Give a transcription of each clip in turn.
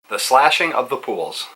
The slashing of the pools.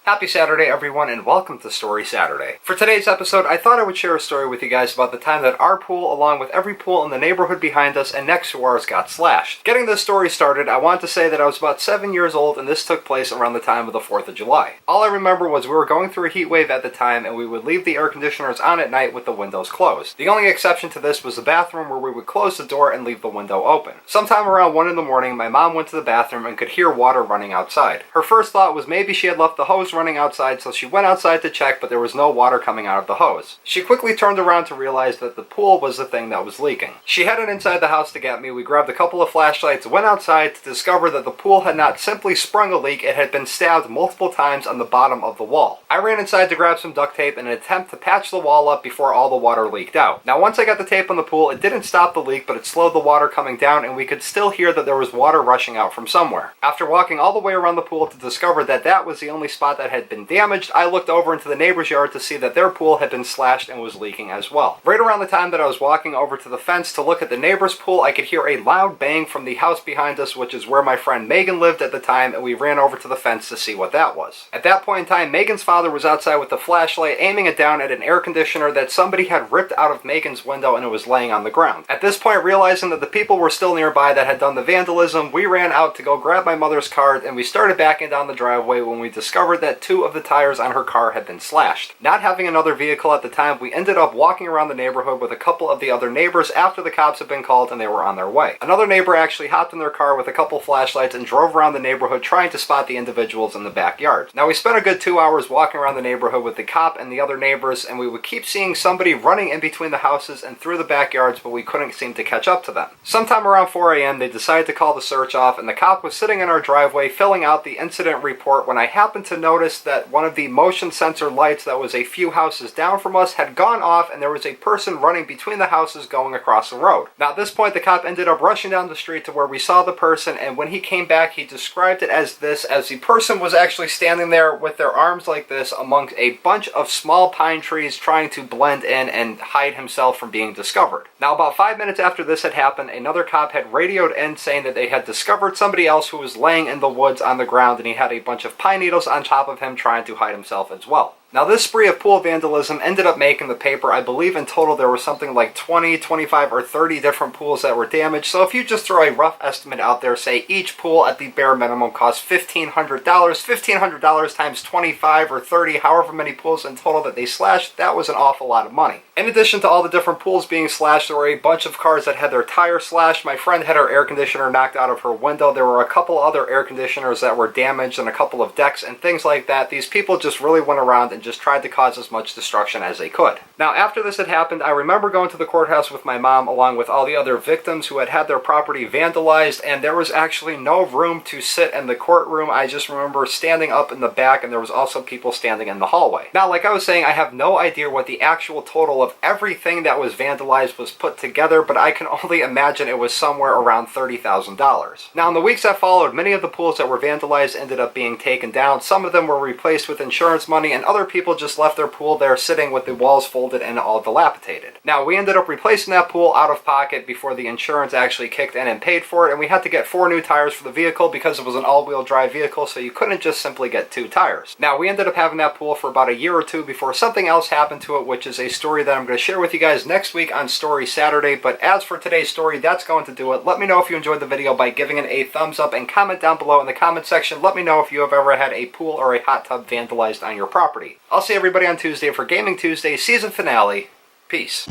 Happy Saturday, everyone, and welcome to Story Saturday. For today's episode, I thought I would share a story with you guys about the time that our pool, along with every pool in the neighborhood behind us and next to ours, got slashed. Getting this story started, I want to say that I was about 7 years old, and this took place around the time of the 4th of July. All I remember was we were going through a heat wave at the time, and we would leave the air conditioners on at night with the windows closed. The only exception to this was the bathroom, where we would close the door and leave the window open. Sometime around 1 in the morning, my mom went to the bathroom and could hear water running outside. Her first thought was maybe she had left the hose running outside, so she went outside to check, but there was no water coming out of the hose. She quickly turned around to realize that the pool was the thing that was leaking. She headed inside the house to get me. We grabbed a couple of flashlights, went outside to discover that the pool had not simply sprung a leak, it had been stabbed multiple times on the bottom of the wall. I ran inside to grab some duct tape in an attempt to patch the wall up before all the water leaked out. Now, once I got the tape on the pool, it didn't stop the leak, but it slowed the water coming down, and we could still hear that there was water rushing out from somewhere. After walking all the way around the pool to discover that that was the only spot that had been damaged, I looked over into the neighbor's yard to see that their pool had been slashed and was leaking as well. Right around the time that I was walking over to the fence to look at the neighbor's pool, I could hear a loud bang from the house behind us, which is where my friend Megan lived at the time, and we ran over to the fence to see what that was. At that point in time, Megan's father was outside with the flashlight aiming it down at an air conditioner that somebody had ripped out of Megan's window, and it was laying on the ground. At this point, realizing that the people were still nearby that had done the vandalism, we ran out to go grab my mother's car, and we started backing down the driveway when we discovered that 2 of the tires on her car had been slashed. Not having another vehicle at the time, we ended up walking around the neighborhood with a couple of the other neighbors after the cops had been called and they were on their way. Another neighbor actually hopped in their car with a couple flashlights and drove around the neighborhood trying to spot the individuals in the backyard. Now, we spent a good 2 hours walking around the neighborhood with the cop and the other neighbors, and we would keep seeing somebody running in between the houses and through the backyards, but we couldn't seem to catch up to them. Sometime around 4 a.m., they decided to call the search off, and the cop was sitting in our driveway filling out the incident report when I happened to notice that one of the motion sensor lights that was a few houses down from us had gone off, and there was a person running between the houses going across the road. Now, at this point, the cop ended up rushing down the street to where we saw the person, and when he came back, he described it as this, as the person was actually standing there with their arms like this amongst a bunch of small pine trees trying to blend in and hide himself from being discovered. Now, about 5 minutes after this had happened, another cop had radioed in saying that they had discovered somebody else who was laying in the woods on the ground, and he had a bunch of pine needles on top of him trying to hide himself as well. Now, this spree of pool vandalism ended up making the paper. I believe in total there was something like 20, 25, or 30 different pools that were damaged. So if you just throw a rough estimate out there, say each pool at the bare minimum cost $1,500, $1,500 times 25 or 30, however many pools in total that they slashed, that was an awful lot of money. In addition to all the different pools being slashed, there were a bunch of cars that had their tires slashed. My friend had her air conditioner knocked out of her window. There were a couple other air conditioners that were damaged and a couple of decks and things like that. These people just really went around and just tried to cause as much destruction as they could. Now, after this had happened, I remember going to the courthouse with my mom along with all the other victims who had had their property vandalized, and there was actually no room to sit in the courtroom. I just remember standing up in the back, and there was also people standing in the hallway. Now, like I was saying, I have no idea what the actual total of everything that was vandalized was put together, but I can only imagine it was somewhere around $30,000. Now, in the weeks that followed, many of the pools that were vandalized ended up being taken down. Some of them were replaced with insurance money, and other people just left their pool there sitting with the walls folded and all dilapidated. Now, we ended up replacing that pool out of pocket before the insurance actually kicked in and paid for it, and we had to get 4 new tires for the vehicle because it was an all-wheel drive vehicle, so you couldn't just simply get 2 tires. Now, we ended up having that pool for about a year or 2 before something else happened to it, which is a story that I'm going to share with you guys next week on Story Saturday. But as for today's story, that's going to do it. Let me know if you enjoyed the video by giving it a thumbs up, and comment down below in the comment section. Let me know if you have ever had a pool or a hot tub vandalized on your property. I'll see everybody on Tuesday for Gaming Tuesday season finale. Peace.